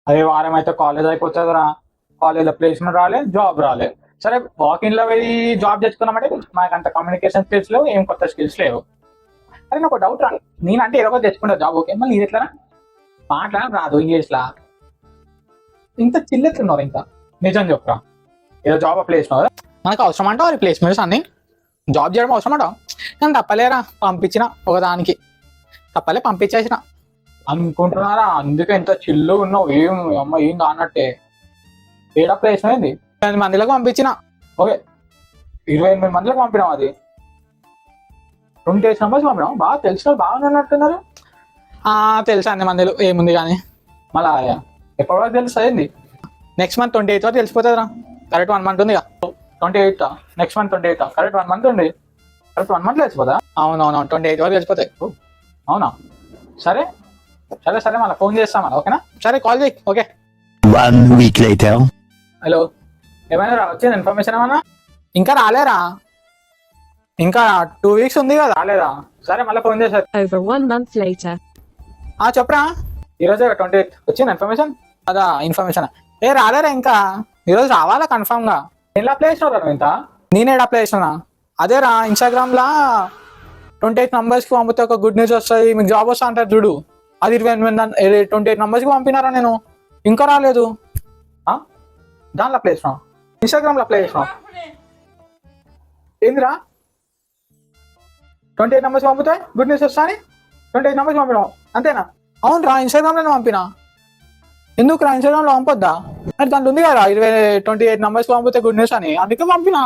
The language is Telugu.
అదే వారం అయితే కాలేజ్ అయిపోతుందిరా, కాలేజ్లో ప్లేస్మెంట్ రాలే, జాబ్ రాలే. సరే వాకిన్లో పోయి జాబ్ తెచ్చుకున్నామంటే మనకు అంత కమ్యూనికేషన్ స్కిల్స్ లేవు, ఏం కొత్త స్కిల్స్ లేవు. అరే నాకు డౌట్ రా, నేనంటే ఏదో ఒకటి తెచ్చుకుంటా జాబ్, ఓకే, మళ్ళీ ఇది ఎట్లా మాట్లాడడం రాదు ఇంగ్లీష్లా, ఇంత చిల్లెత్తున్నారు ఇంకా. నిజం చెప్పురా, ఏదో జాబ్ అప్లై చేసినావు కదా, మనకు అవసరం అంటావు రిప్లేస్మెంట్స్ అన్ని, జాబ్ చేయడం అవసరం అంటావు. నేను తప్పలేరా, పంపించిన ఒకదానికి తప్పలే, పంపించేసిన అనుకుంటున్నారా, అందుకే ఇంత చిల్లు ఉన్నావు. ఏం అమ్మ ఏం కానట్టే, ఏడా ప్లేస్ అయింది 8 మందిలకు పంపించిన, ఓకే 28 మందిలకు పంపినాం, అది 28 నంబర్స్ పంపినాం. బాగా తెలిసిన బాగా ఉన్నట్టున్నారు. తెలుసా అన్ని మందిలో ఏముంది కానీ, మళ్ళా ఎప్పటి వరకు తెలుసు అయింది, నెక్స్ట్ మంత్ 28 వరకు తెలిసిపోతుందిరా. కరెక్ట్ 1 మంత్ ఉంది, 28 నెక్స్ట్ మంత్ 28 కరెక్ట్ 1 మంత్ ఉంది, కరెక్ట్ 1 మంత్ తెలిసిపోతా. అవునవును 28 వరకు తెలిసిపోతాయి. అవునా, సరే సరే సరే, మళ్ళీ ఫోన్ చేస్తాం మళ్ళీ, ఓకేనా? సరే కాల్ చేయి, ఓకే. 1 week later. హలో, ఏమైనా వచ్చింది ఇన్ఫర్మేషన్ ఏమన్నా? ఇంకా రాలేరా, ఇంకా 2 weeks ఉంది కదా, రాలేదా? సరే మళ్ళీ ఫోన్ చేశారు. Over 1 month later. చెప్పరా, ఈరోజే 28 వచ్చింది ఇన్ఫర్మేషన్. అదా ఇన్ఫర్మేషన్ రాలేరా ఇంకా, ఈరోజు రావాలా కన్ఫామ్ గా. ఎలా అప్లై చేసినావు ఇంత? నేనేడా అప్లై చేసినా? అదేరా ఇన్స్టాగ్రామ్లా 28 నంబర్స్కి పంపితే ఒక గుడ్ న్యూస్ వస్తుంది, మీకు జాబ్ వస్తా అంటారు చూడు, అది 28 నంబర్స్కి పంపినారా నేను, ఇంకా రాలేదు. దానిలో అప్లై చేసినా, ఇన్స్టాగ్రామ్లో అప్లై చేసినా. ఏందిరా 28 నంబర్స్ పంపితే గుడ్ న్యూస్ వస్తా అని 28 నంబర్స్ పంపినాం అంతేనా? అవును రా, ఇన్స్టాగ్రామ్లోనే పంపినా. ఎందుకు రా ఇన్స్టాగ్రామ్లో పంపొద్దా? మరి దాంట్లో ఉంది కదా 28 నంబర్స్కి పంపితే గుడ్ న్యూస్ అని, అందుకే పంపినా.